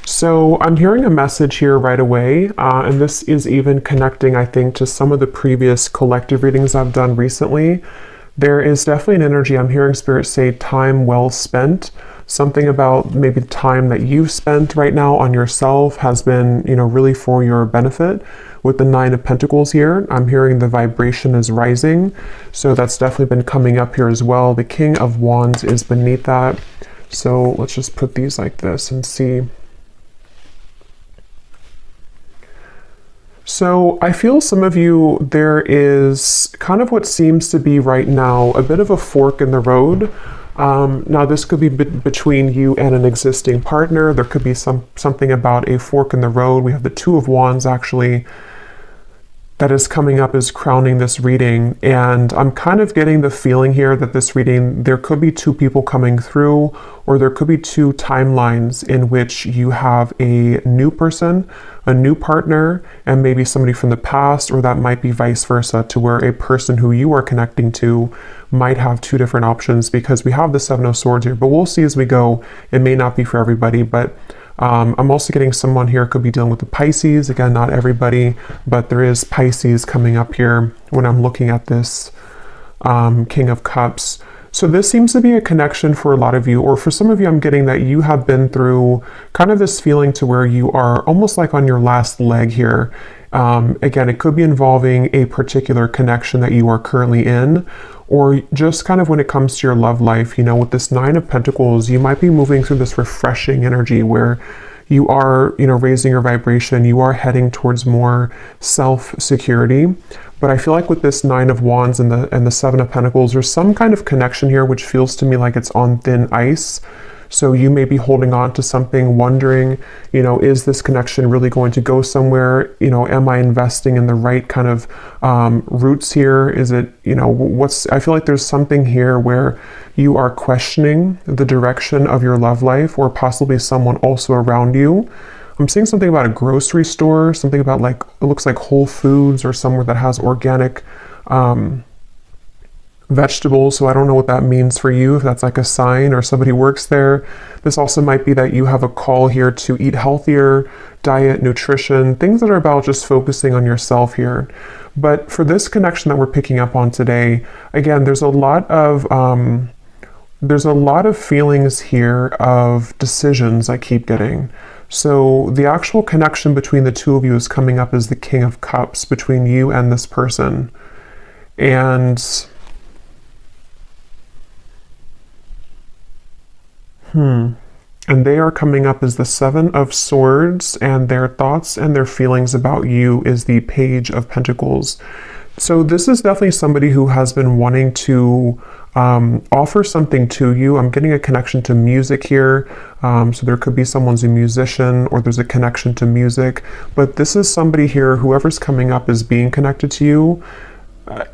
So I'm hearing a message here right away, and this is even connecting, I think, to some of the previous collective readings I've done recently. There is definitely an energy. I'm hearing Spirit say time well spent. Something about maybe the time that you've spent right now on yourself has been, really for your benefit. With the Nine of Pentacles here, I'm hearing the vibration is rising. So that's definitely been coming up here as well. The King of Wands is beneath that. So let's just put these like this and see. So I feel some of you, there is kind of what seems to be right now a bit of a fork in the road. Now this could be between you and an existing partner. There could be something about a fork in the road. We have the Two of Wands actually that is coming up as crowning this reading. And I'm kind of getting the feeling here that this reading, there could be two people coming through, or there could be two timelines in which you have a new person, a new partner, and maybe somebody from the past, or that might be vice versa, to where a person who you are connecting to might have two different options, because we have the Seven of Swords here, but we'll see as we go. It may not be for everybody, but I'm also getting someone here could be dealing with the Pisces. Again, not everybody, but there is Pisces coming up here when I'm looking at this King of Cups. So this seems to be a connection for a lot of you, or for some of you, I'm getting that you have been through kind of this feeling to where you are almost like on your last leg here. Again, it could be involving a particular connection that you are currently in, or just kind of when it comes to your love life, with this Nine of Pentacles, you might be moving through this refreshing energy where you are, raising your vibration, you are heading towards more self-security. But I feel like with this Nine of Wands and the Seven of Pentacles, there's some kind of connection here which feels to me like it's on thin ice. So you may be holding on to something, wondering, is this connection really going to go somewhere? Am I investing in the right kind of roots here? Is it, I feel like there's something here where you are questioning the direction of your love life, or possibly someone also around you. I'm seeing something about a grocery store, something about it looks like Whole Foods, or somewhere that has organic vegetables. So I don't know what that means for you, if that's like a sign or somebody works there. This also might be that you have a call here to eat healthier, diet, nutrition, things that are about just focusing on yourself here. But for this connection that we're picking up on today, again, there's a lot of feelings here of decisions I keep getting. So the actual connection between the two of you is coming up as the King of Cups between you and this person. And they are coming up as the Seven of Swords, and their thoughts and their feelings about you is the Page of Pentacles. So this is definitely somebody who has been wanting to offer something to you. I'm getting a connection to music here. So there could be someone's a musician, or there's a connection to music. But this is somebody here, whoever's coming up is being connected to you.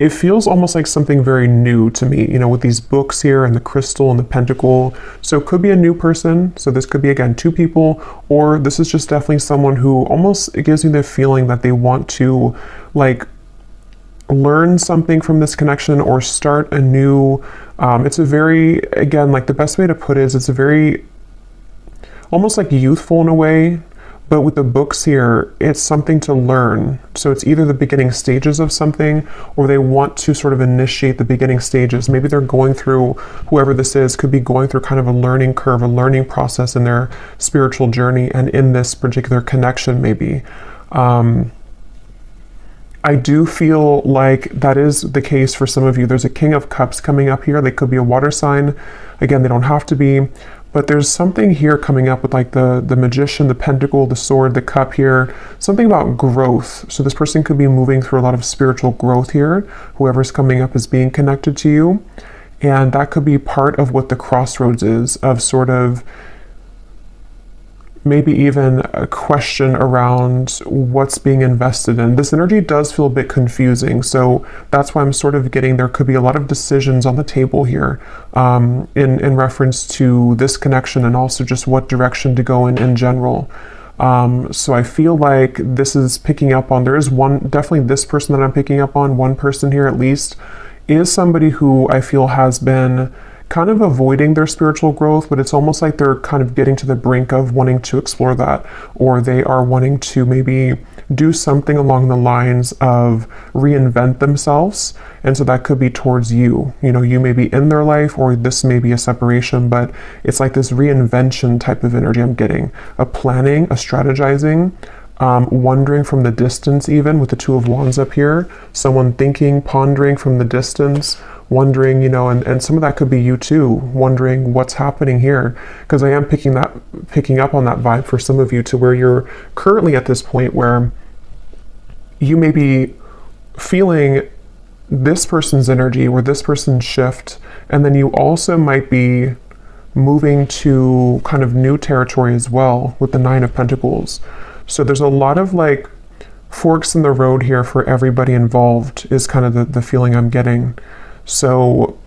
It feels almost like something very new to me, with these books here and the crystal and the pentacle. So it could be a new person. So this could be, again, two people, or this is just definitely someone who almost, it gives me the feeling that they want to learn something from this connection, or start a new, it's a very, again, the best way to put it is it's a very, almost like youthful in a way. But with the books here, it's something to learn. So it's either the beginning stages of something, or they want to sort of initiate the beginning stages. Maybe they're going through, whoever this is, could be going through kind of a learning curve, a learning process in their spiritual journey, and in this particular connection maybe. I do feel like that is the case for some of you. There's a King of Cups coming up here. They could be a water sign. Again, they don't have to be. But there's something here coming up with the Magician, the Pentacle, the Sword, the Cup here. Something about growth. So this person could be moving through a lot of spiritual growth here. Whoever's coming up is being connected to you. And that could be part of what the crossroads is, of sort of maybe even a question around what's being invested in. This energy does feel a bit confusing, so that's why I'm sort of getting there could be a lot of decisions on the table here in reference to this connection, and also just what direction to go in general. So I feel like this is picking up on, there is definitely this person that I'm picking up on, one person here at least, is somebody who I feel has been kind of avoiding their spiritual growth, but it's almost like they're kind of getting to the brink of wanting to explore that, or they are wanting to maybe do something along the lines of reinvent themselves. And so that could be towards you. You know, you may be in their life, or this may be a separation, but it's like this reinvention type of energy I'm getting. A planning, a strategizing, wondering from the distance, even with the Two of Wands up here. Someone thinking, pondering from the distance, wondering, you know, and some of that could be you too, wondering what's happening here. Because I am picking up on that vibe for some of you, to where you're currently at this point where you may be feeling this person's energy or this person's shift, and then you also might be moving to kind of new territory as well with the Nine of Pentacles. So there's a lot of like forks in the road here for everybody involved, is kind of the feeling I'm getting. So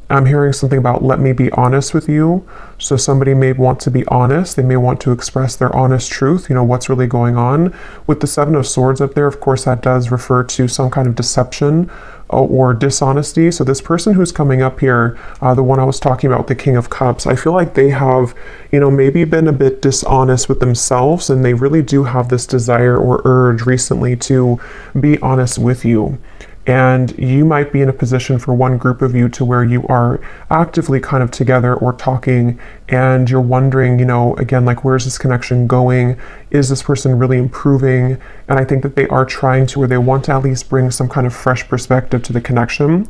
I'm hearing something about, let me be honest with you. So somebody may want to be honest. They may want to express their honest truth, you know, what's really going on. With the Seven of Swords up there, of course, that does refer to some kind of deception or dishonesty. So this person who's coming up here, the one I was talking about, the King of Cups, I feel like they have, you know, maybe been a bit dishonest with themselves, and they really do have this desire or urge recently to be honest with you. And you might be in a position for one group of you to where you are actively kind of together or talking, and you're wondering, you know, again, like, where's this connection going? Is this person really improving? And I think that they are trying to, or they want to at least bring some kind of fresh perspective to the connection.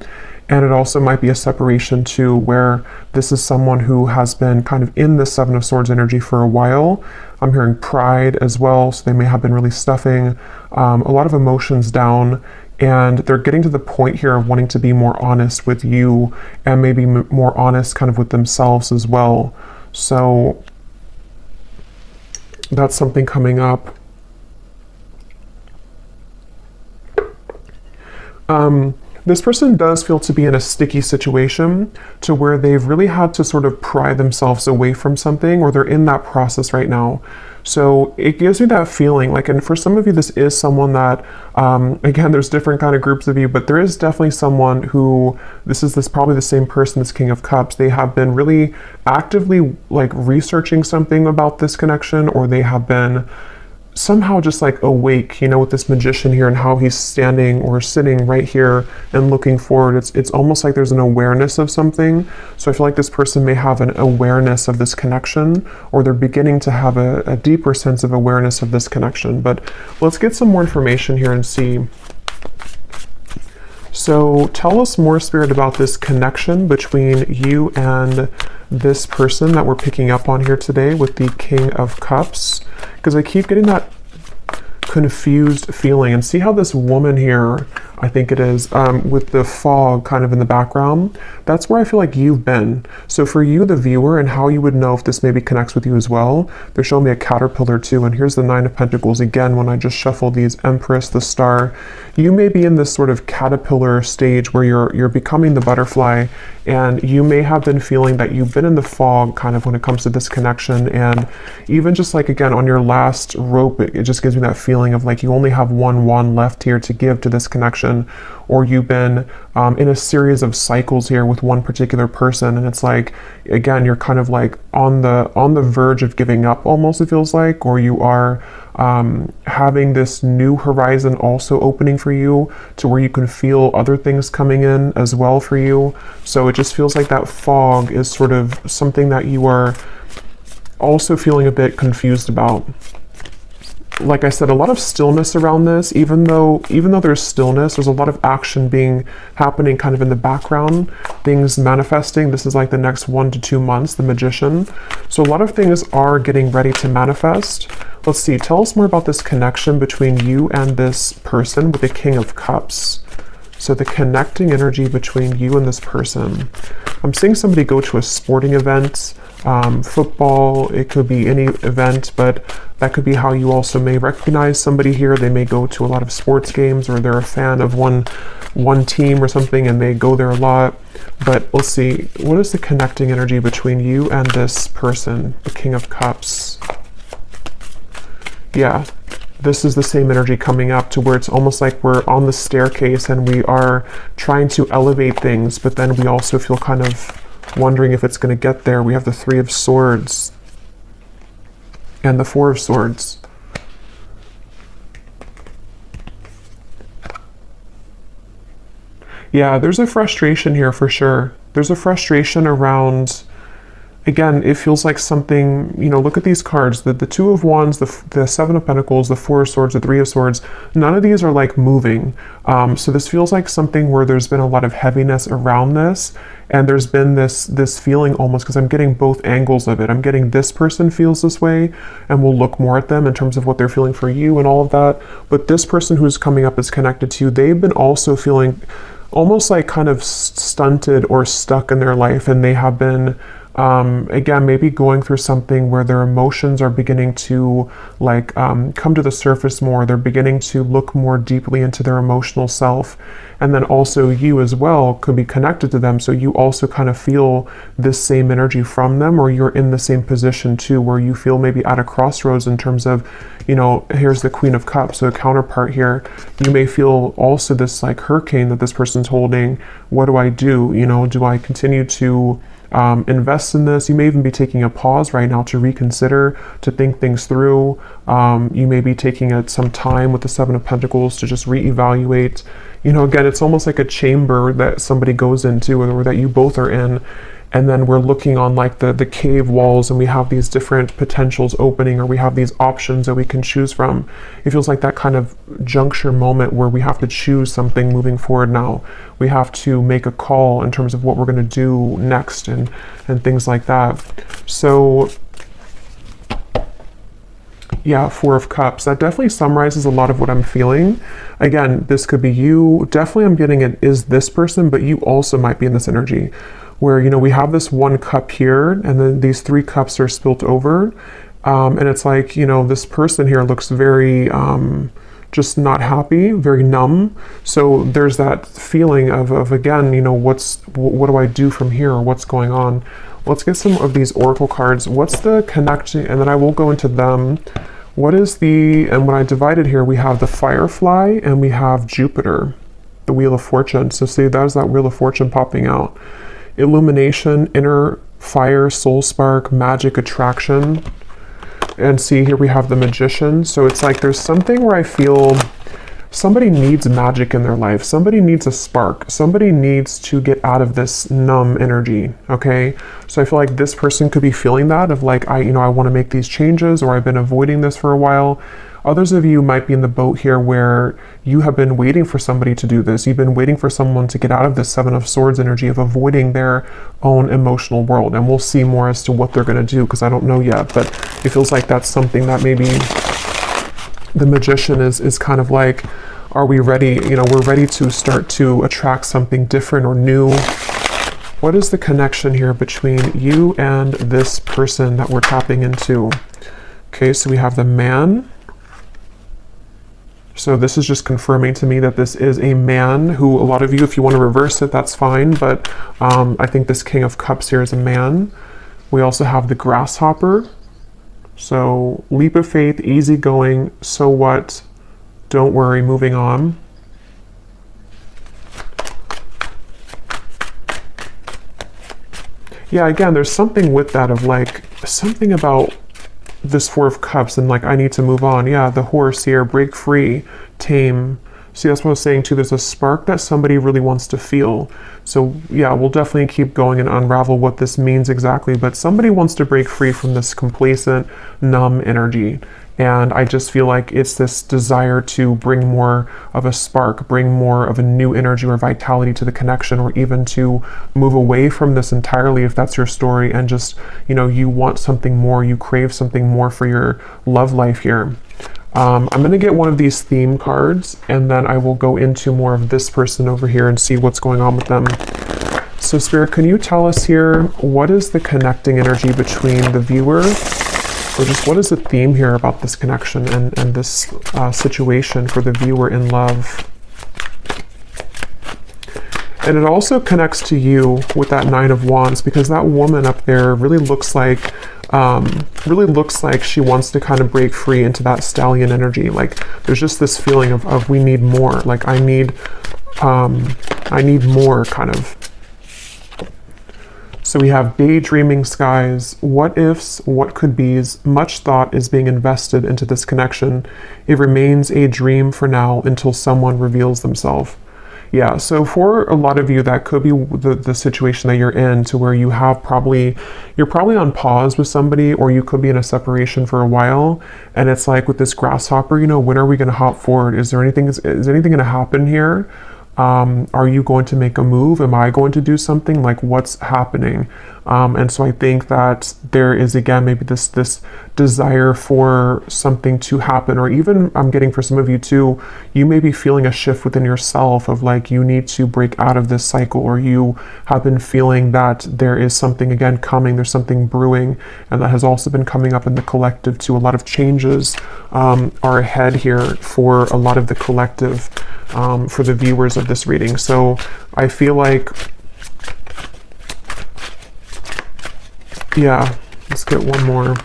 And it also might be a separation too, where this is someone who has been kind of in the Seven of Swords energy for a while. I'm hearing pride as well, so they may have been really stuffing a lot of emotions down. And they're getting to the point here of wanting to be more honest with you, and maybe more honest kind of with themselves as well. So that's something coming up. This person does feel to be in a sticky situation, to where they've really had to sort of pry themselves away from something, or they're in that process right now. So it gives me that feeling like, and for some of you, this is someone that, again, there's different kind of groups of you, but there is definitely someone who, this probably the same person, this King of Cups. They have been really actively like researching something about this connection, or they have been somehow just like awake, you know, with this Magician here and how he's standing or sitting right here and looking forward. It's almost like there's an awareness of something. So I feel like this person may have an awareness of this connection, or they're beginning to have a deeper sense of awareness of this connection. But let's get some more information here and see. So tell us more, Spirit, about this connection between you and this person that we're picking up on here today with the King of Cups, because I keep getting that confused feeling. And see how this woman here, I think it is, with the fog kind of in the background, that's where I feel like you've been. So for you, the viewer, and how you would know if this maybe connects with you as well, they're showing me a caterpillar too, and here's the Nine of Pentacles again. When I just shuffled these, Empress, the Star, you may be in this sort of caterpillar stage where you're becoming the butterfly, and you may have been feeling that you've been in the fog kind of when it comes to this connection. And even just like, again, on your last rope, it just gives me that feeling of like you only have one wand left here to give to this connection, or you've been in a series of cycles here with one particular person, and it's like, again, you're kind of like on the verge of giving up almost, it feels like, or you are having this new horizon also opening for you, to where you can feel other things coming in as well for you. So it just feels like that fog is sort of something that you are also feeling a bit confused about. Like I said, a lot of stillness around this. Even though there's stillness, there's a lot of action happening kind of in the background, things manifesting. This is like the next 1 to 2 months, the Magician. So a lot of things are getting ready to manifest. Let's see, tell us more about this connection between you and this person with the King of Cups. So the connecting energy between you and this person. I'm seeing somebody go to a sporting event, football, it could be any event, but that could be how you also may recognize somebody here. They may go to a lot of sports games, or they're a fan of one team or something, and they go there a lot. But let's see, what is the connecting energy between you and this person, the King of Cups? Yeah, this is the same energy coming up, to where it's almost like we're on the staircase and we are trying to elevate things, but then we also feel kind of wondering if it's going to get there. We have the Three of Swords and the Four of Swords. Yeah, there's a frustration here for sure. There's a frustration around, again, it feels like something, you know, look at these cards, the Two of Wands, the Seven of Pentacles, the Four of Swords, the Three of Swords, none of these are like moving. So this feels like something where there's been a lot of heaviness around this, and there's been this feeling almost, because I'm getting both angles of it. I'm getting this person feels this way, and we'll look more at them in terms of what they're feeling for you and all of that. But this person who's coming up is connected to you. They've been also feeling almost like kind of stunted or stuck in their life, and they have been again, maybe going through something where their emotions are beginning to like come to the surface more. They're beginning to look more deeply into their emotional self. And then also you as well could be connected to them. So you also kind of feel this same energy from them, or you're in the same position too, where you feel maybe at a crossroads in terms of, you know, here's the Queen of Cups, so a counterpart here. You may feel also this like hurricane that this person's holding. What do I do? You know, do I continue to invest in this? You may even be taking a pause right now to reconsider, to think things through. You may be taking some time with the Seven of Pentacles to just reevaluate. You know, again, it's almost like a chamber that somebody goes into, or that you both are in. And then we're looking on like the cave walls, and we have these different potentials opening, or we have these options that we can choose from. It feels like that kind of juncture moment where we have to choose something moving forward now. We have to make a call in terms of what we're going to do next, and things like that. So yeah, Four of Cups. That definitely summarizes a lot of what I'm feeling. Again, this could be you. Definitely I'm getting it is this person, but you also might be in this energy where, you know, we have this one cup here, and then these three cups are spilt over. And it's like, you know, this person here looks very just not happy, very numb. So there's that feeling of again, you know, what do I do from here, or what's going on? Let's get some of these oracle cards. What's the connection? And then I will go into them. What is and when I divided here, we have the Firefly and we have Jupiter, the Wheel of Fortune. So see, there's that Wheel of Fortune popping out. Illumination, inner fire, soul spark, magic, attraction. And see, here we have the Magician. So it's like there's something where I feel somebody needs magic in their life. Somebody needs a spark. Somebody needs to get out of this numb energy, okay? So I feel like this person could be feeling that of like, I want to make these changes, or I've been avoiding this for a while. Others of you might be in the boat here where you have been waiting for somebody to do this. You've been waiting for someone to get out of this Seven of Swords energy of avoiding their own emotional world. And we'll see more as to what they're going to do, because I don't know yet. But it feels like that's something that maybe the Magician is kind of like, are we ready? You know, we're ready to start to attract something different or new. What is the connection here between you and this person that we're tapping into? Okay, so we have the Man. So this is just confirming to me that this is a man who, a lot of you, if you want to reverse it, that's fine. But I think this King of Cups here is a man. We also have the Grasshopper. So leap of faith, easygoing, so what? Don't worry, moving on. Yeah, again, there's something with that of like, something about this Four of Cups and like, I need to move on. Yeah, the Horse here, break free, tame. See, that's what I was saying too. There's a spark that somebody really wants to feel. So yeah, we'll definitely keep going and unravel what this means exactly. But somebody wants to break free from this complacent, numb energy. And I just feel like it's this desire to bring more of a spark, bring more of a new energy or vitality to the connection, or even to move away from this entirely if that's your story, and just, you know, you want something more, you crave something more for your love life here. I'm going to get one of these theme cards, and then I will go into more of this person over here and see what's going on with them. So Spirit, can you tell us here, what is the connecting energy between the viewer, or just what is the theme here about this connection and this situation for the viewer in love? And it also connects to you with that Nine of Wands, because that woman up there really looks like she wants to kind of break free into that stallion energy. Like there's just this feeling of we need more. Like I need more kind of. So we have daydreaming skies, what ifs, what could be's, much thought is being invested into this connection. It remains a dream for now until someone reveals themselves. Yeah, so for a lot of you, that could be the situation that you're in, to where you have you're probably on pause with somebody, or you could be in a separation for a while. And it's like with this grasshopper, you know, when are we going to hop forward? Is anything going to happen here? Are you going to make a move? Am I going to do something? Like, what's happening? And so I think that there is, again, maybe this desire for something to happen, or even I'm getting for some of you too, you may be feeling a shift within yourself of like, you need to break out of this cycle, or you have been feeling that there is something again coming, there's something brewing, and that has also been coming up in the collective too. A lot of changes are ahead here for a lot of the collective, for the viewers of this reading. So I feel like, yeah, let's get one more.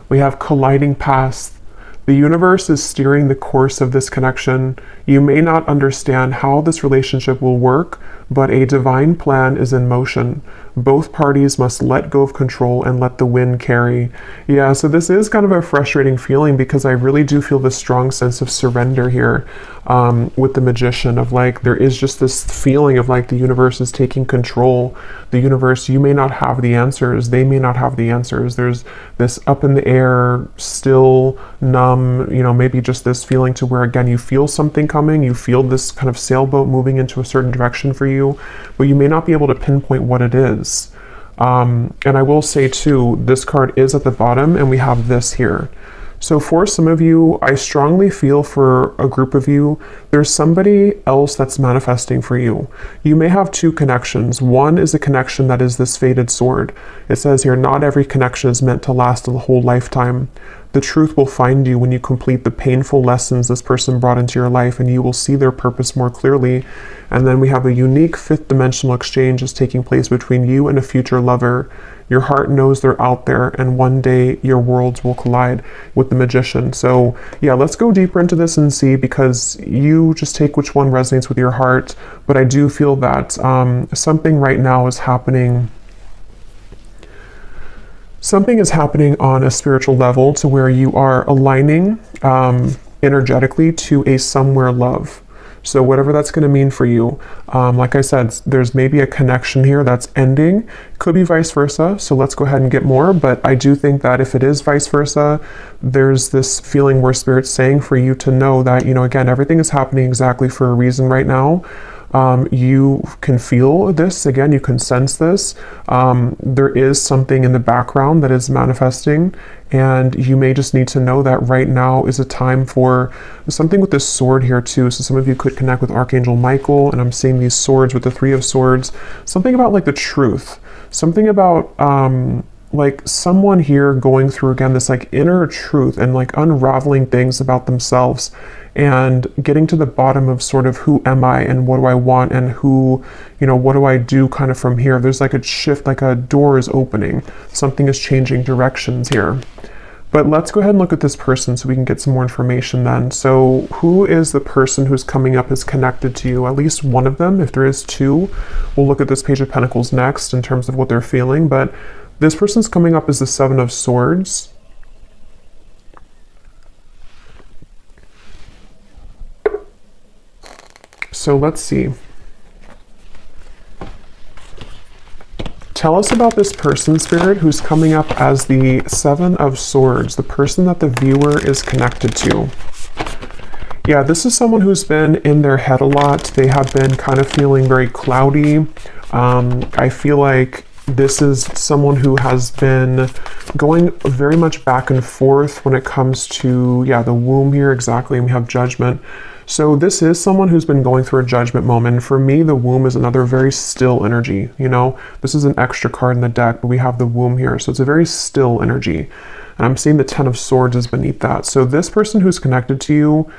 We have colliding paths. The universe is steering the course of this connection. You may not understand how this relationship will work, but a divine plan is in motion. Both parties must let go of control and let the wind carry. Yeah, so this is kind of a frustrating feeling, because I really do feel this strong sense of surrender here with the Magician, of like, there is just this feeling of like the universe is taking control. The universe, you may not have the answers, they may not have the answers. There's this up in the air, still, numb, you know, maybe just this feeling to where, again, you feel something coming, you feel this kind of sailboat moving into a certain direction for you, but you may not be able to pinpoint what it is. And I will say too, this card is at the bottom, and we have this here. So for some of you, I strongly feel for a group of you, there's somebody else that's manifesting for you. You may have two connections. One is a connection that is this fated sword. It says here, not every connection is meant to last a whole lifetime. The truth will find you when you complete the painful lessons this person brought into your life, and you will see their purpose more clearly. And then we have a unique fifth dimensional exchange is taking place between you and a future lover. Your heart knows they're out there, and one day your worlds will collide with the Magician. So yeah, let's go deeper into this and see, because you just take which one resonates with your heart. But I do feel that something right now is happening. Something is happening on a spiritual level, to where you are aligning energetically to a somewhere love. So whatever that's going to mean for you, like I said, there's maybe a connection here that's ending. Could be vice versa. So let's go ahead and get more. But I do think that if it is vice versa, there's this feeling where Spirit's saying for you to know that, you know, again, everything is happening exactly for a reason right now. You can feel this, again, you can sense this. There is something in the background that is manifesting, and you may just need to know that right now is a time for something with this sword here too. So some of you could connect with Archangel Michael, and I'm seeing these swords with the Three of Swords. Something about like the truth, something about like someone here going through, again, this like inner truth and like unraveling things about themselves, and getting to the bottom of sort of who am I and what do I want, and who, you know, what do I do kind of from here. There's like a shift, like a door is opening. Something is changing directions here. But let's go ahead and look at this person so we can get some more information then. So who is the person who's coming up as connected to you? At least one of them. If there is two, we'll look at this Page of Pentacles next in terms of what they're feeling. But this person's coming up as the Seven of Swords. So let's see. Tell us about this person, Spirit, who's coming up as the Seven of Swords, the person that the viewer is connected to. Yeah, this is someone who's been in their head a lot. They have been kind of feeling very cloudy. I feel like this is someone who has been going very much back and forth when it comes to, yeah, the womb here, exactly, and we have Judgment. So this is someone who's been going through a judgment moment. For me, the womb is another very still energy. You know, this is an extra card in the deck, but we have the womb here. So it's a very still energy. And I'm seeing the Ten of Swords is beneath that. So this person who's connected to you,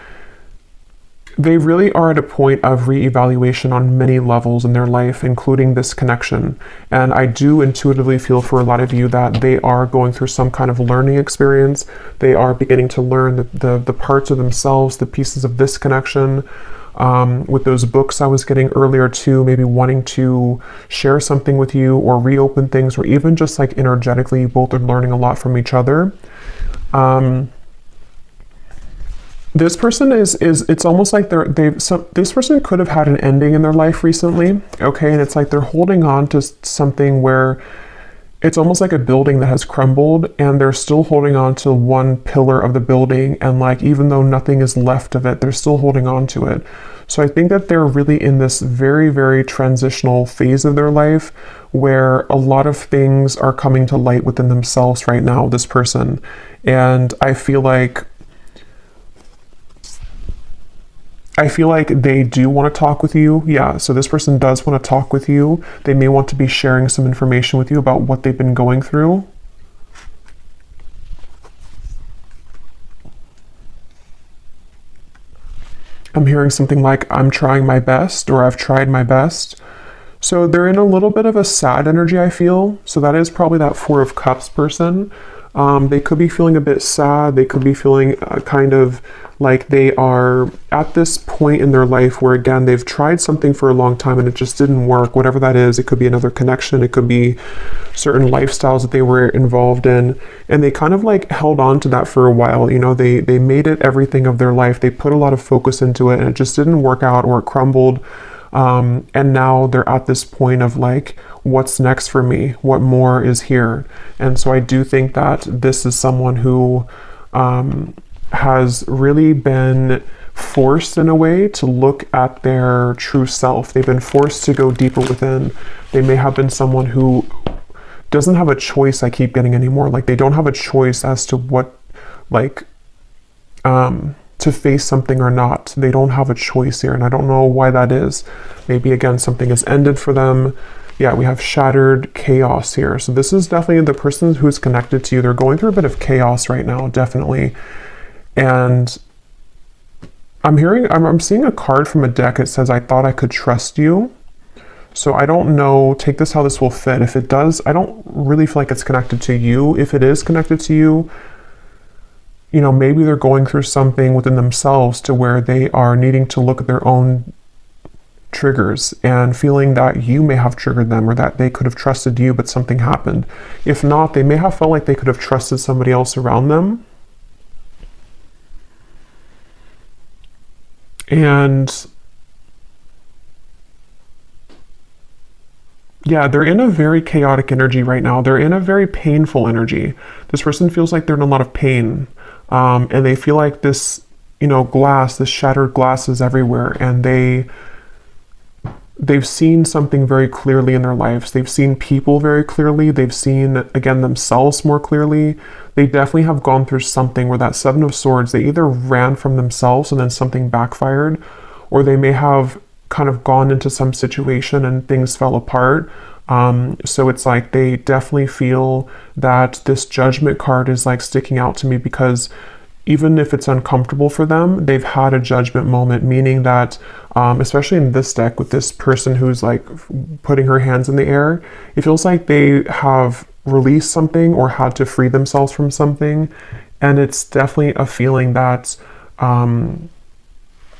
they really are at a point of reevaluation on many levels in their life, including this connection. And I do intuitively feel for a lot of you that they are going through some kind of learning experience. They are beginning to learn the parts of themselves, the pieces of this connection. with those books I was getting earlier too, maybe wanting to share something with you or reopen things, or even just like energetically, you both are learning a lot from each other. This person it's almost like this person could have had an ending in their life recently, okay? And it's like they're holding on to something where it's almost like a building that has crumbled, and they're still holding on to one pillar of the building, and like even though nothing is left of it, they're still holding on to it. So I think that they're really in this very, very transitional phase of their life where a lot of things are coming to light within themselves right now, this person. And I feel like they do want to talk with you. Yeah, so this person does want to talk with you. They may want to be sharing some information with you about what they've been going through. I'm hearing something like, I'm trying my best, or I've tried my best. So they're in a little bit of a sad energy, I feel. So that is probably that Four of Cups person. They could be feeling a bit sad. They could be feeling kind of like they are at this point in their life where, again, they've tried something for a long time and it just didn't work, whatever that is. It could be another connection. It could be certain lifestyles that they were involved in. And they kind of like held on to that for a while. You know, they made it everything of their life. They put a lot of focus into it and it just didn't work out, or it crumbled. And now they're at this point of like, what's next for me? What more is here? And so I do think that this is someone who has really been forced in a way to look at their true self. They've been forced to go deeper within. They may have been someone who doesn't have a choice, I keep getting anymore. Like they don't have a choice as to what, like, to face something or not. They don't have a choice here, and I don't know why that is. Maybe again, something has ended for them. Yeah, we have shattered chaos here. So this is definitely the person who's connected to you. They're going through a bit of chaos right now, definitely. And I'm seeing a card from a deck. It says, I thought I could trust you. So I don't know, take this how this will fit. If it does, I don't really feel like it's connected to you. If it is connected to you, you know, maybe they're going through something within themselves to where they are needing to look at their own triggers and feeling that you may have triggered them, or that they could have trusted you, but something happened. If not, they may have felt like they could have trusted somebody else around them. And yeah, they're in a very chaotic energy right now. They're in a very painful energy. This person feels like they're in a lot of pain. And they feel like this, you know, glass, this shattered glass is everywhere. And they've seen something very clearly in their lives. They've seen people very clearly. They've seen, again, themselves more clearly. They definitely have gone through something where that Seven of Swords, they either ran from themselves and then something backfired, or they may have kind of gone into some situation and things fell apart. So it's like they definitely feel that this Judgment card is like sticking out to me, because even if it's uncomfortable for them, they've had a judgment moment, meaning that, especially in this deck with this person who's like putting her hands in the air, it feels like they have released something or had to free themselves from something. And it's definitely a feeling that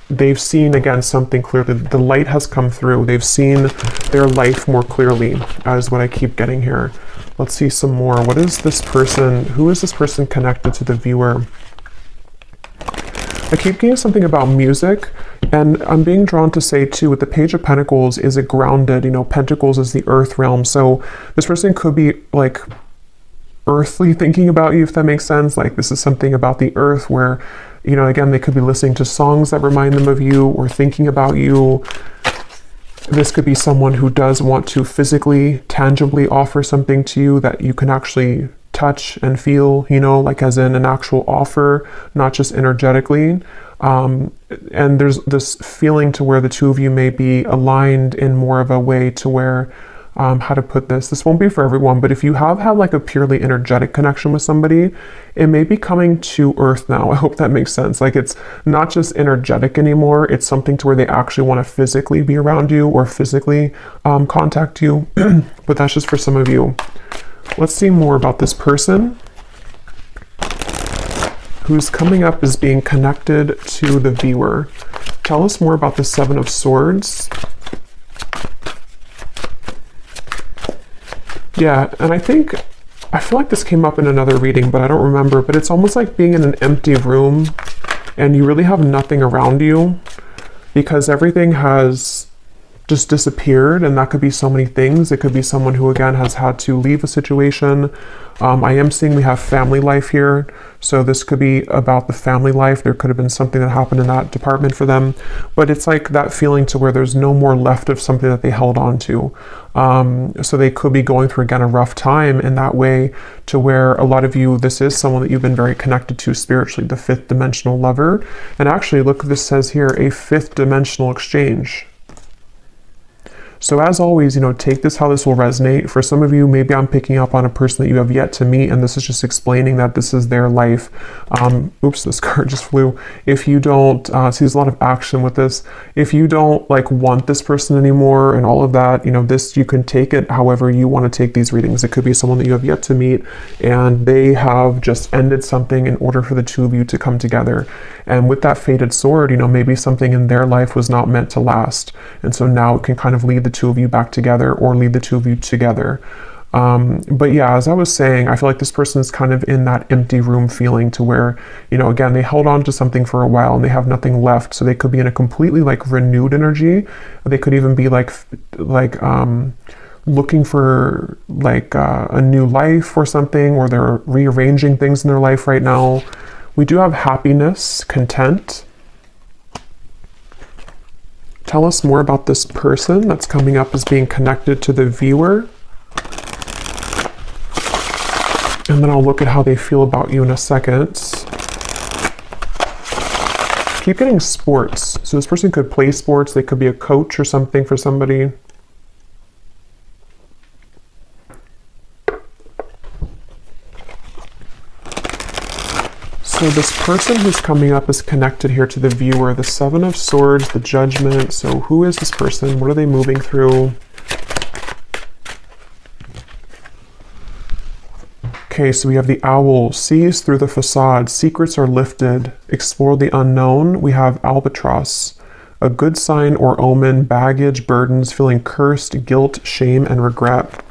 they've seen, again, something clearly. The light has come through. They've seen their life more clearly, is what I keep getting here. Let's see some more. What is this person? Who is this person connected to the viewer? I keep getting something about music, and I'm being drawn to say too, with the Page of Pentacles, is it grounded? You know, Pentacles is the earth realm. So this person could be like earthly thinking about you, if that makes sense. Like this is something about the earth where, you know, again, they could be listening to songs that remind them of you or thinking about you. This could be someone who does want to physically, tangibly offer something to you that you can actually touch and feel, you know, like as in an actual offer, not just energetically. And there's this feeling to where the two of you may be aligned in more of a way to where, how to put this? This won't be for everyone, but if you have had like a purely energetic connection with somebody, it may be coming to earth now. I hope that makes sense. Like it's not just energetic anymore. It's something to where they actually want to physically be around you or physically contact you. But that's just for some of you. Let's see more about this person who's coming up as being connected to the viewer. Tell us more about the Seven of Swords. Yeah, and I feel like this came up in another reading, but I don't remember, but it's almost like being in an empty room and you really have nothing around you because everything has just disappeared, and that could be so many things. It could be someone who again has had to leave a situation. I am seeing we have family life here, so this could be about the family life. There could have been something that happened in that department for them, but it's like that feeling to where there's no more left of something that they held on to. So they could be going through again a rough time in that way, to where a lot of you, this is someone that you've been very connected to spiritually, the fifth dimensional lover. And actually look, this says here, a fifth dimensional exchange. So as always, take this how this will resonate. For some of you, maybe I'm picking up on a person that you have yet to meet, and this is just explaining that this is their life. Oops, this card just flew. If you don't, see there's a lot of action with this. If you don't want this person anymore and all of that, this, you can take it however you want to take these readings. It could be someone that you have yet to meet and they have just ended something in order for the two of you to come together. And with that fated sword, maybe something in their life was not meant to last. And so now it can kind of lead the two of you back together or lead the two of you together. But yeah, as I was saying, I feel like this person is kind of in that empty room feeling, to where, again, they held on to something for a while and they have nothing left. So they could be in a completely renewed energy. They could even be looking for a new life or something, or they're rearranging things in their life right now. We do have happiness, content. Tell us more about this person that's coming up as being connected to the viewer. And then I'll look at how they feel about you in a second. Keep getting sports. So this person could play sports. They could be a coach or something for somebody. So this person who's coming up is connected here to the viewer, the Seven of Swords, the Judgment. So who is this person? What are they moving through? Okay, so we have the Owl, sees through the facade, secrets are lifted, explore the unknown. We have Albatross, a good sign or omen, baggage, burdens, feeling cursed, guilt, shame, and regret.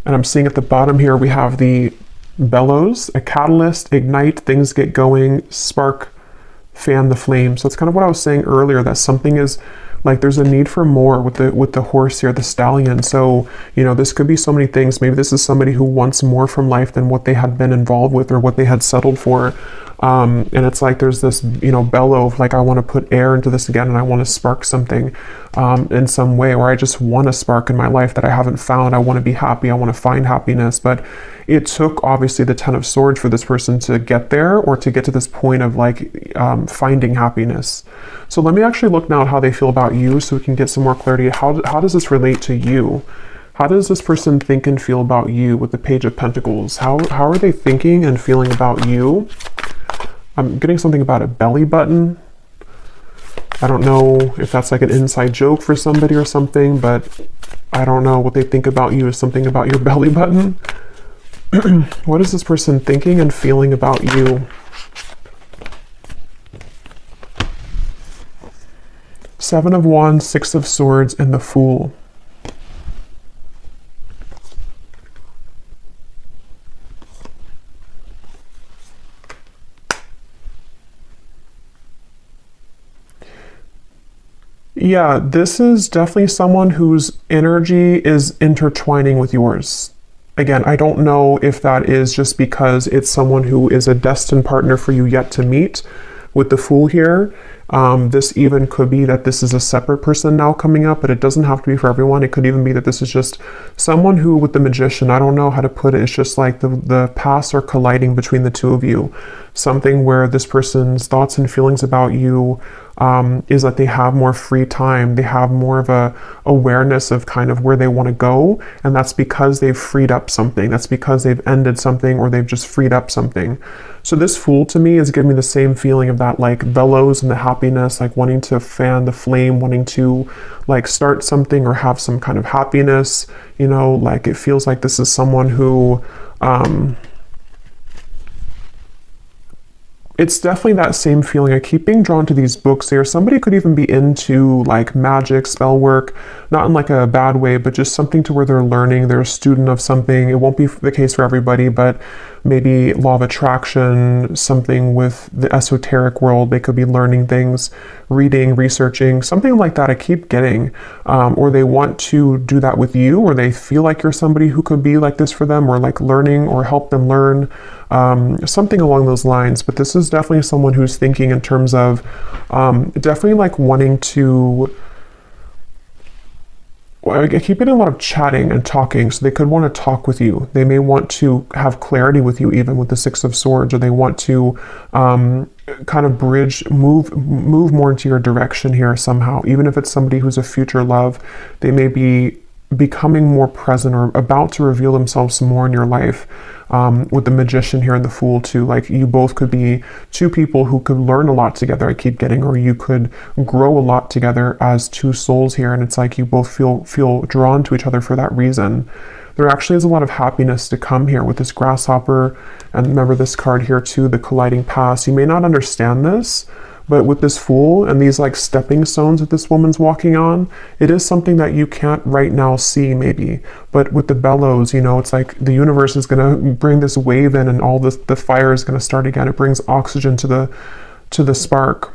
And I'm seeing at the bottom here, we have the Bellows, a catalyst, ignite, things get going, spark, fan the flame. So it's kind of what I was saying earlier, that something is there's a need for more with the horse here, the stallion. So, this could be so many things. Maybe this is somebody who wants more from life than what they had been involved with or what they had settled for. And it's there's this, bellow of I want to put air into this again, and I want to spark something in some way, or I just want a spark in my life that I haven't found. I want to be happy. I want to find happiness. But it took obviously the Ten of Swords for this person to get there, or to get to this point of finding happiness. So let me actually look now at how they feel about you, so we can get some more clarity. How does this relate to you? How does this person think and feel about you with the Page of Pentacles? How are they thinking and feeling about you? I'm getting something about a belly button. I don't know if that's an inside joke for somebody or something, but I don't know what they think about you is something about your belly button. What is this person thinking and feeling about you? Seven of Wands, Six of Swords, and the Fool. Yeah, this is definitely someone whose energy is intertwining with yours. Again, I don't know if that is just because it's someone who is a destined partner for you yet to meet with the Fool here. This even could be that this is a separate person now coming up, but it doesn't have to be for everyone. It could even be that this is just someone who, with the Magician, I don't know how to put it, it's just the paths are colliding between the two of you. Something where this person's thoughts and feelings about you is that they have more free time. They have more of a awareness of kind of where they want to go. And that's because they've freed up something. That's because they've ended something, or they've just freed up something. So this Fool to me is giving me the same feeling of that bellows and the happiness, wanting to fan the flame, wanting to start something or have some kind of happiness. It feels like this is someone who, it's definitely that same feeling. I keep being drawn to these books here. Somebody could even be into like magic, spell work, not in like a bad way, but just something to where they're learning, they're a student of something. It won't be the case for everybody, but maybe law of attraction, something with the esoteric world. They could be learning things, reading, researching, something like that I keep getting. Or they want to do that with you, or they feel like you're somebody who could be like this for them, or like learning or help them learn, something along those lines. But this is definitely someone who's thinking in terms of definitely like wanting to, I keep getting a lot of chatting and talking, so they could want to talk with you. They may want to have clarity with you, even with the Six of Swords, or they want to kind of bridge, move more into your direction here somehow. Even if it's somebody who's a future love, they may be becoming more present or about to reveal themselves more in your life. With the Magician here and the Fool too, like you both could be two people who could learn a lot together, I keep getting, or you could grow a lot together as two souls here, and it's like you both feel drawn to each other for that reason. There actually is a lot of happiness to come here with this Grasshopper, and remember this card here too, the Colliding Past. You may not understand this, but with this Fool and these like stepping stones that this woman's walking on, it is something that you can't right now see maybe. But with the bellows, you know, it's like the universe is going to bring this wave in, and all this, the fire is going to start again. It brings oxygen to the spark.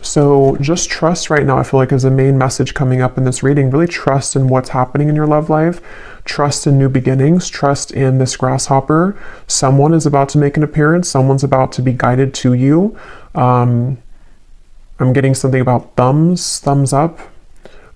So just trust right now, I feel like, is the main message coming up in this reading. Really trust in what's happening in your love life. Trust in new beginnings. Trust in this Grasshopper. Someone is about to make an appearance. Someone's about to be guided to you. I'm getting something about thumbs up.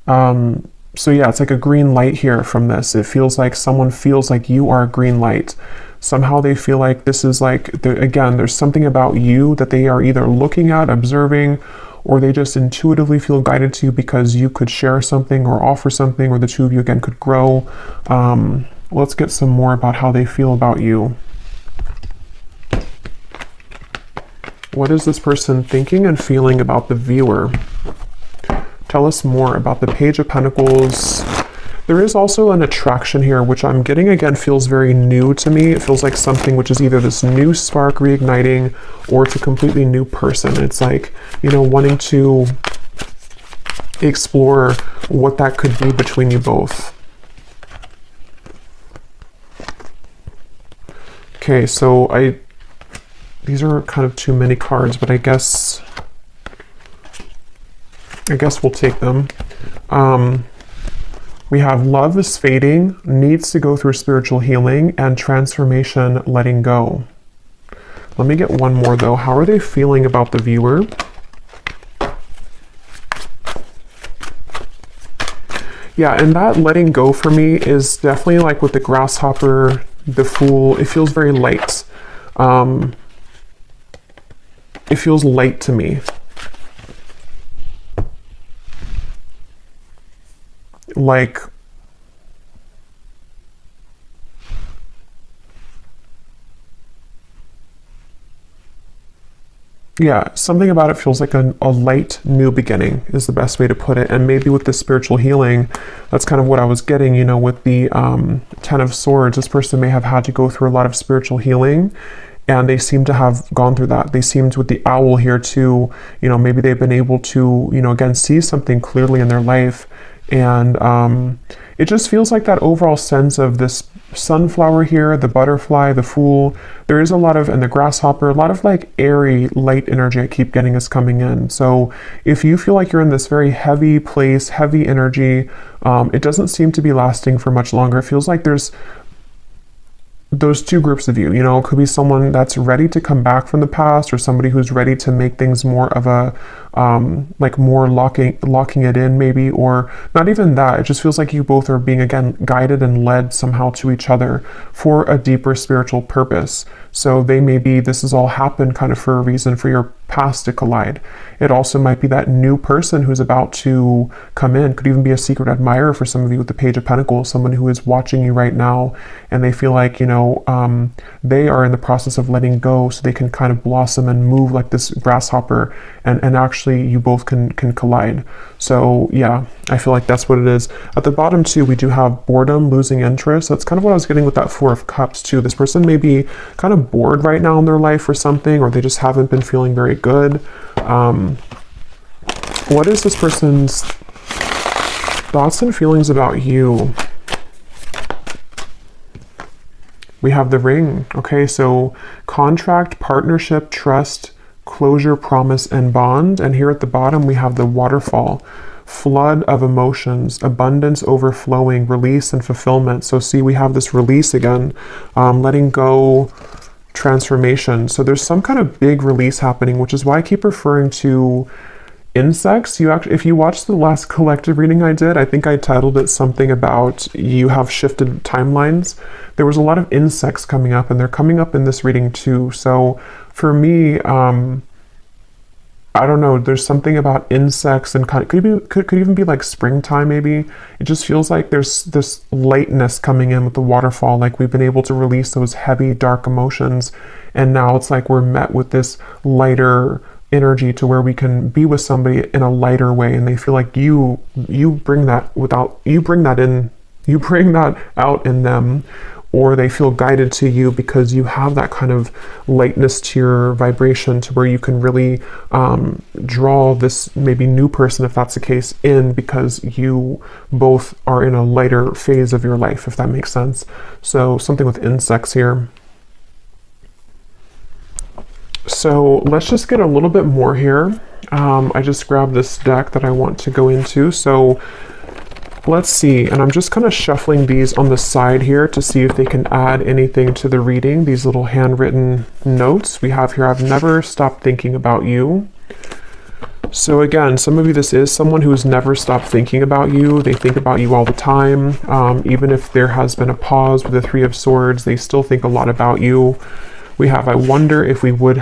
So yeah, it's like a green light here from this. It feels like someone feels like you are a green light. Somehow they feel like this is like, again, there's something about you that they are either looking at, observing, or they just intuitively feel guided to you because you could share something or offer something, or the two of you again could grow. Let's get some more about how they feel about you. What is this person thinking and feeling about the viewer? Tell us more about the Page of Pentacles. There is also an attraction here, which I'm getting, again, feels very new to me. It feels like something which is either this new spark reigniting, or it's a completely new person. It's like, you know, wanting to explore what that could be between you both. Okay, so these are kind of too many cards, but I guess we'll take them. We have love is fading, needs to go through spiritual healing, and transformation, letting go. Let me get one more though. How are they feeling about the viewer? Yeah, and that letting go for me is definitely like with the Grasshopper, the Fool. It feels very light. It feels light to me. Like, yeah, something about it feels like a light new beginning is the best way to put it. And maybe with the spiritual healing, that's kind of what I was getting, you know, with the Ten of Swords. This person may have had to go through a lot of spiritual healing, and they seem to have gone through that. They seemed, with the Owl here too, you know, maybe they've been able to, you know, again, see something clearly in their life. And it just feels like that overall sense of this sunflower here, the butterfly, the Fool. There is a lot of, and the Grasshopper, a lot of like airy, light energy I keep getting is coming in. So if you feel like you're in this very heavy place, heavy energy, it doesn't seem to be lasting for much longer. It feels like there's those two groups of you, you know, it could be someone that's ready to come back from the past, or somebody who's ready to make things more of a, like more locking it in maybe, or not even that. It just feels like you both are being, again, guided and led somehow to each other for a deeper spiritual purpose. So they may be, this has all happened kind of for a reason, for your past to collide. It also might be that new person who's about to come in. Could even be a secret admirer for some of you with the Page of Pentacles, someone who is watching you right now and they feel like, you know, they are in the process of letting go so they can kind of blossom and move like this grasshopper, and actually you both can collide. So yeah, I feel like that's what it is. At the bottom too, we do have boredom, losing interest. That's kind of what I was getting with that Four of Cups too. This person may be kind of bored right now in their life or something, or they just haven't been feeling very good. What is this person's thoughts and feelings about you? We have the Ring. Okay, so contract, partnership, trust, closure, promise, and bond. And here at the bottom, we have the Waterfall. Flood of emotions, abundance overflowing, release and fulfillment. So see, we have this release again, letting go, transformation. So there's some kind of big release happening, which is why I keep referring to insects. You actually, if you watched the last collective reading I did, I think I titled it something about you have shifted timelines. There was a lot of insects coming up, and they're coming up in this reading too. So for me, I don't know, there's something about insects, and could even be like springtime maybe. It just feels like there's this lightness coming in with the waterfall, like we've been able to release those heavy dark emotions, and now it's like we're met with this lighter energy to where we can be with somebody in a lighter way, and they feel like you bring that out in them, or they feel guided to you because you have that kind of lightness to your vibration to where you can really draw this maybe new person, if that's the case, in, because you both are in a lighter phase of your life, if that makes sense. So something with insects here. So let's just get a little bit more here. I just grabbed this deck that I want to go into. So let's see, and I'm just kind of shuffling these on the side here to see if they can add anything to the reading. These little handwritten notes we have here. I've never stopped thinking about you. So again, some of you, this is someone who's never stopped thinking about you. They think about you all the time. Even if there has been a pause with the Three of Swords, they still think a lot about you. We have, I wonder if we could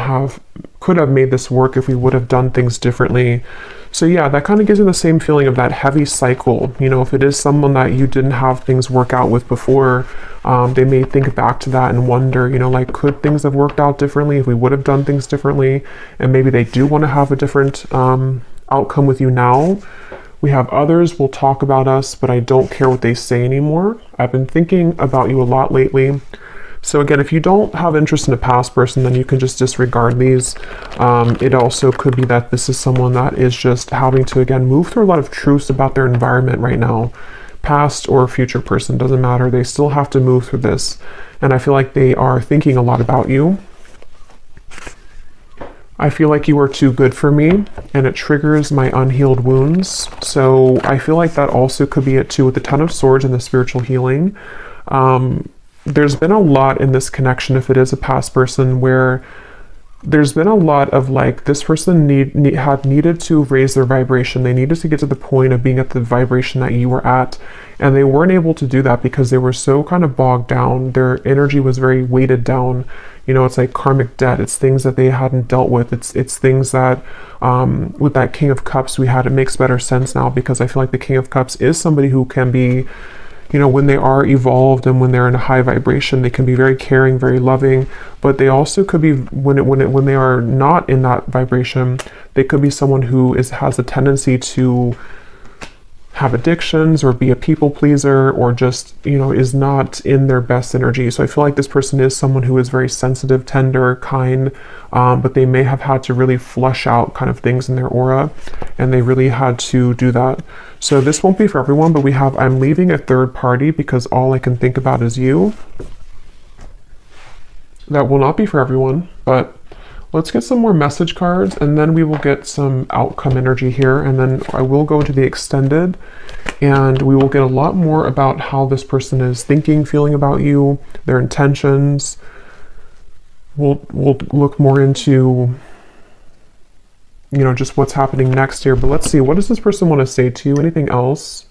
have made this work if we would have done things differently. So yeah, that kind of gives you the same feeling of that heavy cycle. You know, if it is someone that you didn't have things work out with before, they may think back to that and wonder, you know, like, could things have worked out differently if we would have done things differently? And maybe they do want to have a different outcome with you now. We have others will talk about us, but I don't care what they say anymore. I've been thinking about you a lot lately. So again, if you don't have interest in a past person, then you can just disregard these. It also could be that this is someone that is just having to, again, move through a lot of truths about their environment right now. Past or future person, doesn't matter. They still have to move through this. And I feel like they are thinking a lot about you. I feel like you are too good for me, and it triggers my unhealed wounds. So I feel like that also could be it too, with the Ten of Swords and the spiritual healing. There's been a lot in this connection, if it is a past person, where there's been a lot of like, this person had needed to raise their vibration. They needed to get to the point of being at the vibration that you were at, and they weren't able to do that because they were so kind of bogged down. Their energy was very weighted down. You know, it's like karmic debt. It's things that they hadn't dealt with. It's things that, with that King of Cups we had, it makes better sense now, because I feel like the King of Cups is somebody who can be, you know, when they are evolved and when they're in a high vibration, they can be very caring, very loving, but they also could be, when they are not in that vibration, they could be someone who has a tendency to have addictions or be a people pleaser, or just, you know, is not in their best energy. So I feel like this person is someone who is very sensitive, tender, kind, but they may have had to really flush out kind of things in their aura, and they really had to do that. So this won't be for everyone, but we have, I'm leaving a third party because all I can think about is you. That will not be for everyone, but let's get some more message cards, and then we will get some outcome energy here, and then I will go into the extended, and we will get a lot more about how this person is thinking, feeling about you, their intentions. We'll look more into, you know, just what's happening next here. But let's see, what does this person want to say to you? Anything else?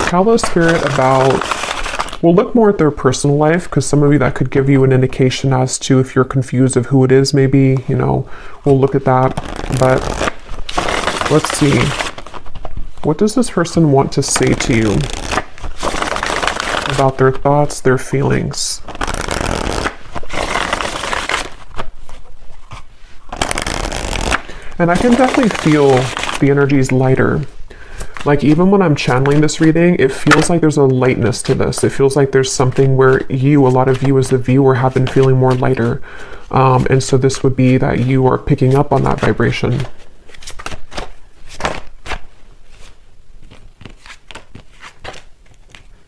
Tell the spirit about, we'll look more at their personal life, because some of you, that could give you an indication as to if you're confused of who it is, maybe, you know, we'll look at that. But let's see. What does this person want to say to you about their thoughts, their feelings? And I can definitely feel the energies lighter. Like, even when I'm channeling this reading, it feels like there's a lightness to this. It feels like there's something where you, a lot of you as the viewer, have been feeling more lighter. And so this would be that you are picking up on that vibration.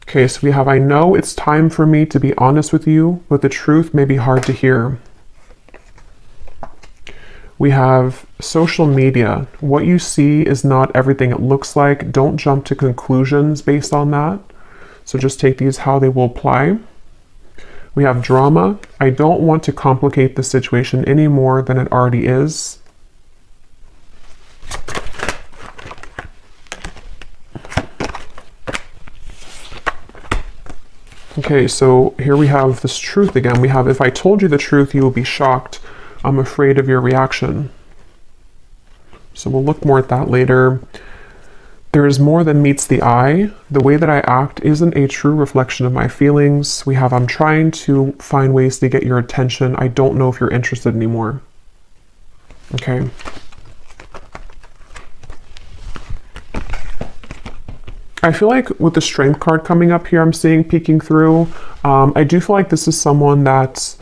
Okay, so we have, I know it's time for me to be honest with you, but the truth may be hard to hear. We have social media. What you see is not everything it looks like. Don't jump to conclusions based on that. So just take these how they will apply. We have drama. I don't want to complicate the situation any more than it already is. Okay, so here we have this truth again. We have, if I told you the truth, you will be shocked. I'm afraid of your reaction. So we'll look more at that later. There is more than meets the eye. The way that I act isn't a true reflection of my feelings. We have, I'm trying to find ways to get your attention. I don't know if you're interested anymore. Okay. I feel like with the Strength card coming up here, I'm seeing peeking through. I do feel like this is someone that's,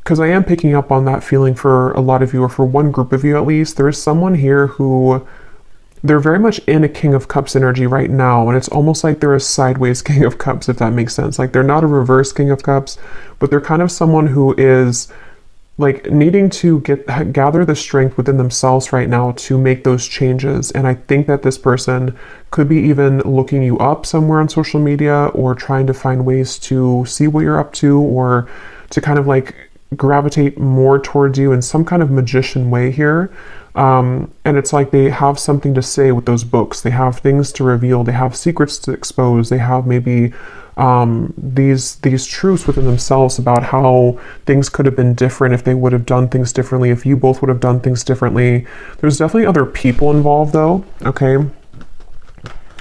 because I am picking up on that feeling for a lot of you, or for one group of you at least. There is someone here who, they're very much in a King of Cups energy right now, and it's almost like they're a sideways King of Cups, if that makes sense. Like, they're not a reverse King of Cups, but they're kind of someone who is like needing to gather the strength within themselves right now to make those changes. And I think that this person could be even looking you up somewhere on social media, or trying to find ways to see what you're up to, or to kind of like gravitate more towards you in some kind of magician way here. And it's like they have something to say with those books. They have things to reveal. They have secrets to expose. They have maybe these truths within themselves about how things could have been different if they would have done things differently, if you both would have done things differently. There's definitely other people involved though, okay?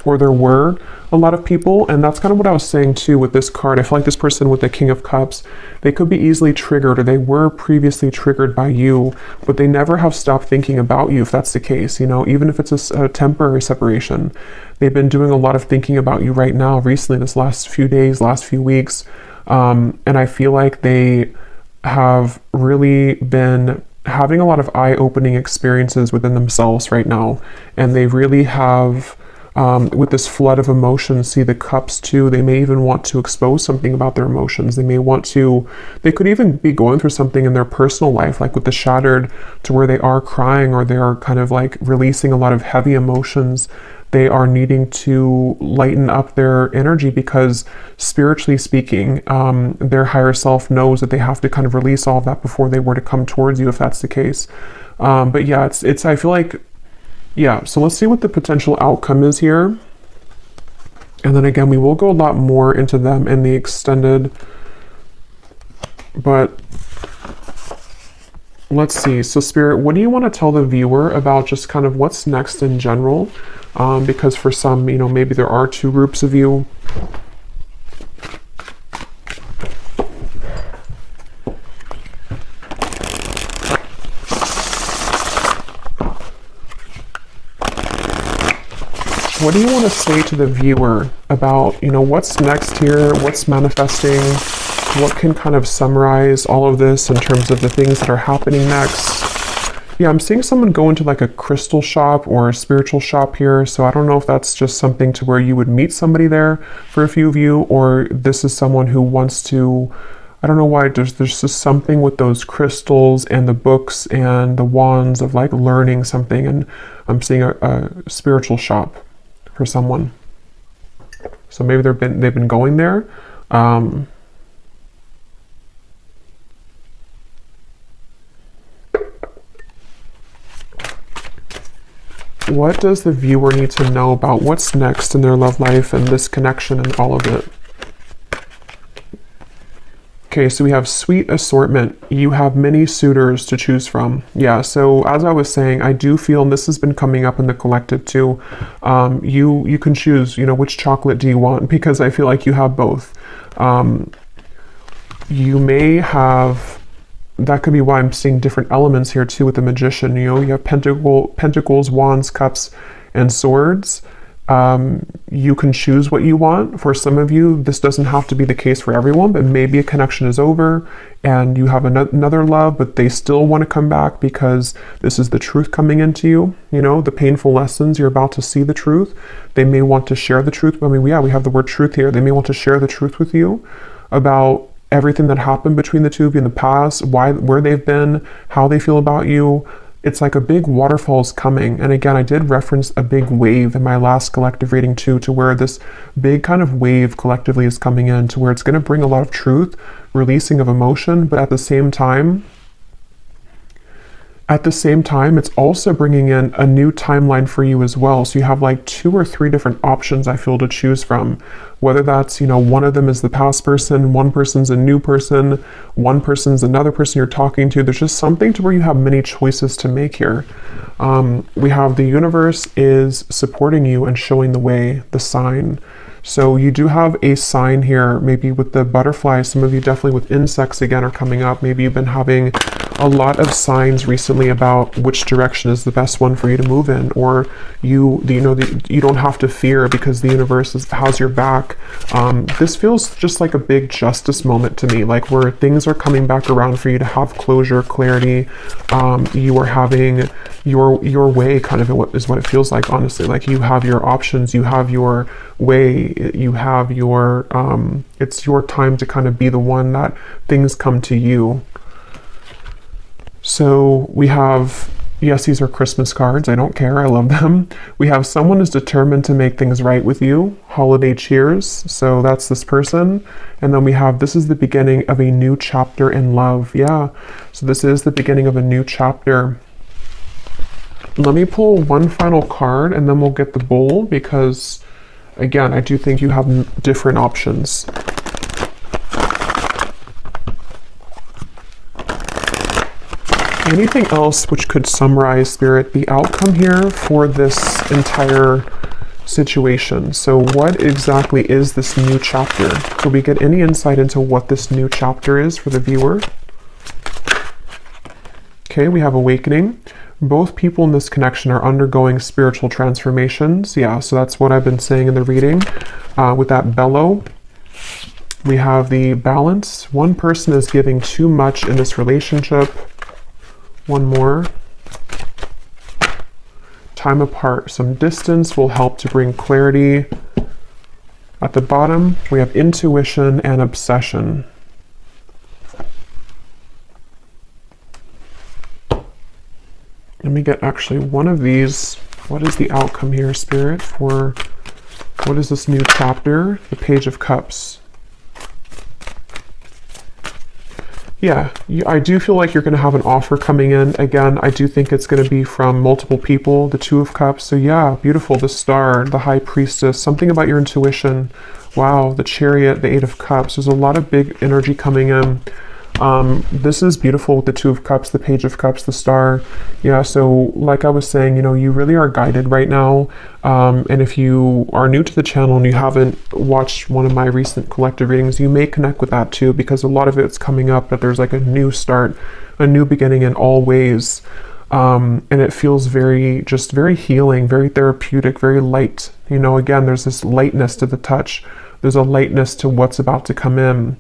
Or there were a lot of people, and that's kind of what I was saying too with this card. I feel like this person with the King of Cups, they could be easily triggered, or they were previously triggered by you, but they never have stopped thinking about you, if that's the case, you know, even if it's a temporary separation. They've been doing a lot of thinking about you right now, recently, this last few days, last few weeks, and I feel like they have really been having a lot of eye-opening experiences within themselves right now, and they really have, with this flood of emotions, see the cups too. They may even want to expose something about their emotions. They may want to, they could even be going through something in their personal life, like with the Shattered, to where they are crying, or they are kind of like releasing a lot of heavy emotions. They are needing to lighten up their energy, because spiritually speaking, their higher self knows that they have to kind of release all of that before they were to come towards you, if that's the case. But yeah, it's I feel like, yeah, so let's see what the potential outcome is here. And then again, we will go a lot more into them in the extended, but let's see. So Spirit, what do you want to tell the viewer about just kind of what's next in general? Because for some, you know, maybe there are two groups of you. What do you want to say to the viewer about, you know, what's next here, what's manifesting, what can kind of summarize all of this in terms of the things that are happening next? Yeah, I'm seeing someone go into like a crystal shop or a spiritual shop here, so I don't know if that's just something to where you would meet somebody there for a few of you, or this is someone who wants to, I don't know why, there's just something with those crystals and the books and the wands of like learning something, and I'm seeing a spiritual shop for someone. So maybe they've been going there. What does the viewer need to know about what's next in their love life and this connection and all of it? Okay, so we have sweet assortment. You have many suitors to choose from. Yeah, so as I was saying, I do feel, and this has been coming up in the collective too, you can choose, you know, which chocolate do you want, because I feel like you have both. You may have, that could be why I'm seeing different elements here too with the Magician. You know, you have pentacles, wands, cups, and swords. You can choose what you want. For some of you, this doesn't have to be the case for everyone, but maybe a connection is over and you have another love, but they still want to come back because this is the truth coming into you. You know, the painful lessons, you're about to see the truth. They may want to share the truth. I mean, yeah, we have the word truth here. They may want to share the truth with you about everything that happened between the two of you in the past, where they've been, how they feel about you. It's like a big waterfall is coming. And again, I did reference a big wave in my last collective reading too, to where this big kind of wave collectively is coming in, to where it's going to bring a lot of truth, releasing of emotion, but at the same time, it's also bringing in a new timeline for you as well. So you have like 2 or 3 different options, I feel, to choose from. Whether that's, you know, one of them is the past person, one person's a new person, one person's another person you're talking to. There's just something to where you have many choices to make here. We have the universe is supporting you and showing the way, the sign. So you do have a sign here, maybe with the butterflies. Some of you definitely with insects again are coming up. Maybe you've been having a lot of signs recently about which direction is the best one for you to move in, or you don't have to fear because the universe has your back. This feels just like a big justice moment to me, like where things are coming back around for you to have closure, clarity. You are having your way, kind of is what it feels like, honestly. Like you have your options, you have your way, you have your it's your time to kind of be the one that things come to you. So we have, yes, these are Christmas cards. I don't care. I love them. We have someone is determined to make things right with you. Holiday cheers. So that's this person. And then we have, this is the beginning of a new chapter in love. Yeah. So this is the beginning of a new chapter. Let me pull one final card and then we'll get the bowl, because again, I do think you have different options. Anything else which could summarize, Spirit, the outcome here for this entire situation? So what exactly is this new chapter? Could we get any insight into what this new chapter is for the viewer? Okay, we have awakening. Both people in this connection are undergoing spiritual transformations. Yeah, so that's what I've been saying in the reading. With that bellow, we have the balance. One person is giving too much in this relationship. One more. Time apart. Some distance will help to bring clarity. At the bottom, we have intuition and obsession. Let me get actually one of these. What is the outcome here, Spirit, for what is this new chapter? The Page of Cups. Yeah, I do feel like you're going to have an offer coming in. Again, I do think it's going to be from multiple people. The Two of Cups. So yeah, beautiful. The Star, the High Priestess, something about your intuition. Wow, the Chariot, the Eight of Cups. There's a lot of big energy coming in. This is beautiful with the Two of Cups, the Page of Cups, the Star. Yeah, so like I was saying, you know, you really are guided right now. And if you are new to the channel and you haven't watched one of my recent collective readings, you may connect with that too, because a lot of it's coming up that there's like a new start, a new beginning in all ways. And it feels very healing, very therapeutic, very light. You know, again, there's this lightness to the touch. There's a lightness to what's about to come in.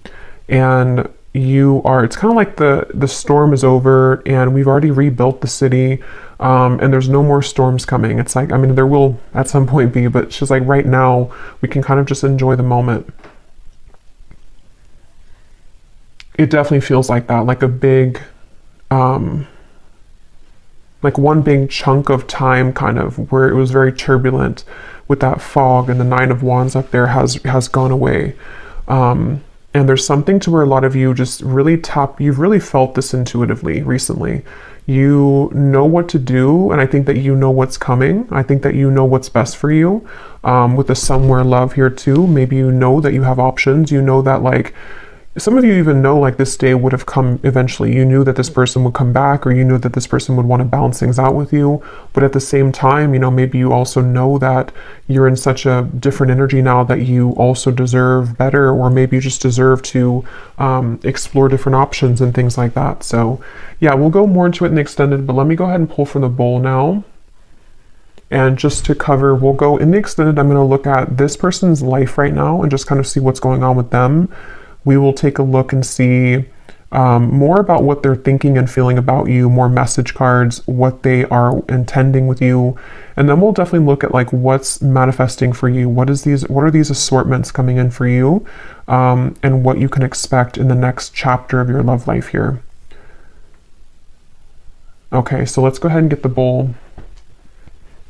And it's kind of like the storm is over and we've already rebuilt the city, and there's no more storms coming. It's like, I mean, there will at some point be, but it's just like right now we can kind of just enjoy the moment. It definitely feels like that, like a big, like one big chunk of time, kind of where it was very turbulent with that fog, and the Nine of Wands up there has gone away. And there's something to where a lot of you just really you've really felt this intuitively recently. You know what to do, and I think that you know what's coming. I think that you know what's best for you. With the somewhere love here too, maybe you know that you have options. You know that, like, some of you even know, like, this day would have come eventually. You knew that this person would come back, or you knew that this person would want to balance things out with you. But at the same time, you know, maybe you also know that you're in such a different energy now that you also deserve better, or maybe you just deserve to explore different options and things like that. So yeah, we'll go more into it in the extended, but let me go ahead and pull from the bowl now. And just to cover, we'll go in the extended. I'm going to look at this person's life right now and just kind of see what's going on with them. We will take a look and see more about what they're thinking and feeling about you, more message cards, what they are intending with you. And then we'll definitely look at, like, what's manifesting for you. What are these assortments coming in for you, and what you can expect in the next chapter of your love life here. Okay, so let's go ahead and get the bowl.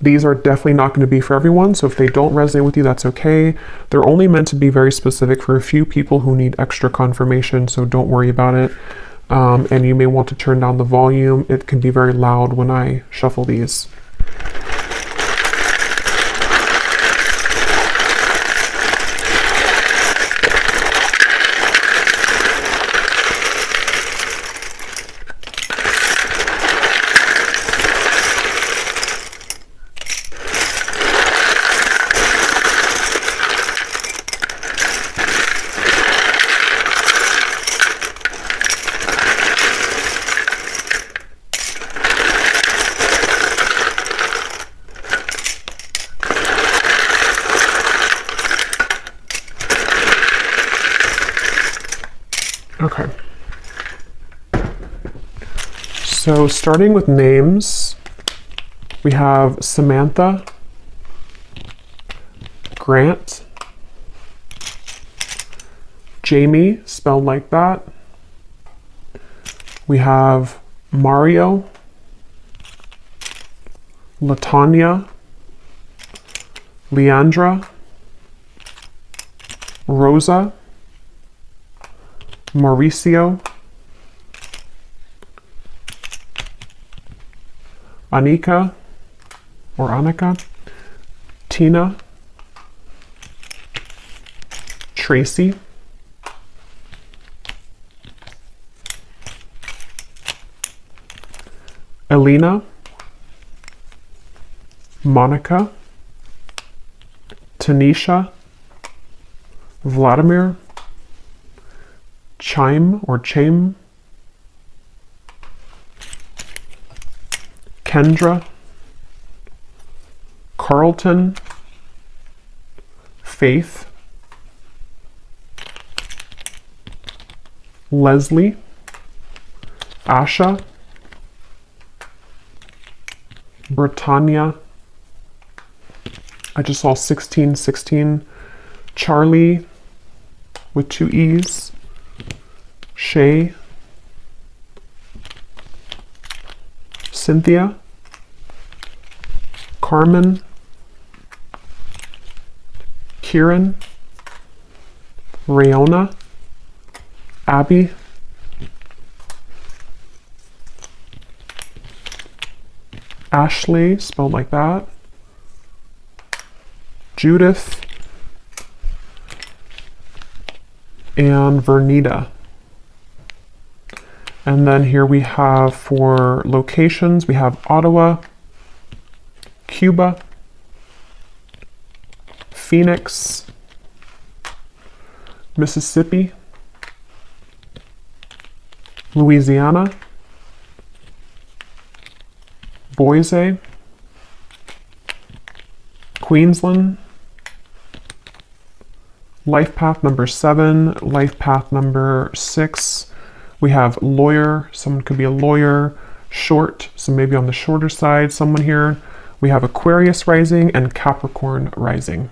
These are definitely not going to be for everyone, so if they don't resonate with you, that's okay. They're only meant to be very specific for a few people who need extra confirmation, so don't worry about it. And you may want to turn down the volume. It can be very loud when I shuffle these. Okay. So starting with names, we have Samantha, Grant, Jamie, spelled like that. We have Mario, Latanya, Leandra, Rosa, Mauricio, Anika, or Annika, Tina, Tracy, Elena, Monica, Tanisha, Vladimir, Chime or Chaim, Kendra, Carlton, Faith, Leslie, Asha, Britannia, I just saw 1616, Charlie with 2 E's, Shay, Cynthia, Carmen, Kieran, Rayona, Abby, Ashley, spelled like that, Judith, and Vernita. And then here we have, for locations, we have Ottawa, Cuba, Phoenix, Mississippi, Louisiana, Boise, Queensland, life path number 7, life path number 6. We have lawyer, someone could be a lawyer, short, so maybe on the shorter side, someone here. We have Aquarius rising and Capricorn rising.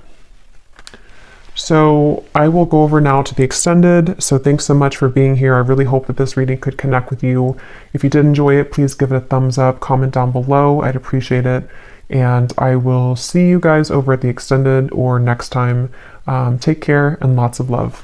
So I will go over now to the extended. So thanks so much for being here. I really hope that this reading could connect with you. If you did enjoy it, please give it a thumbs up, comment down below. I'd appreciate it. And I will see you guys over at the extended or next time. Take care and lots of love.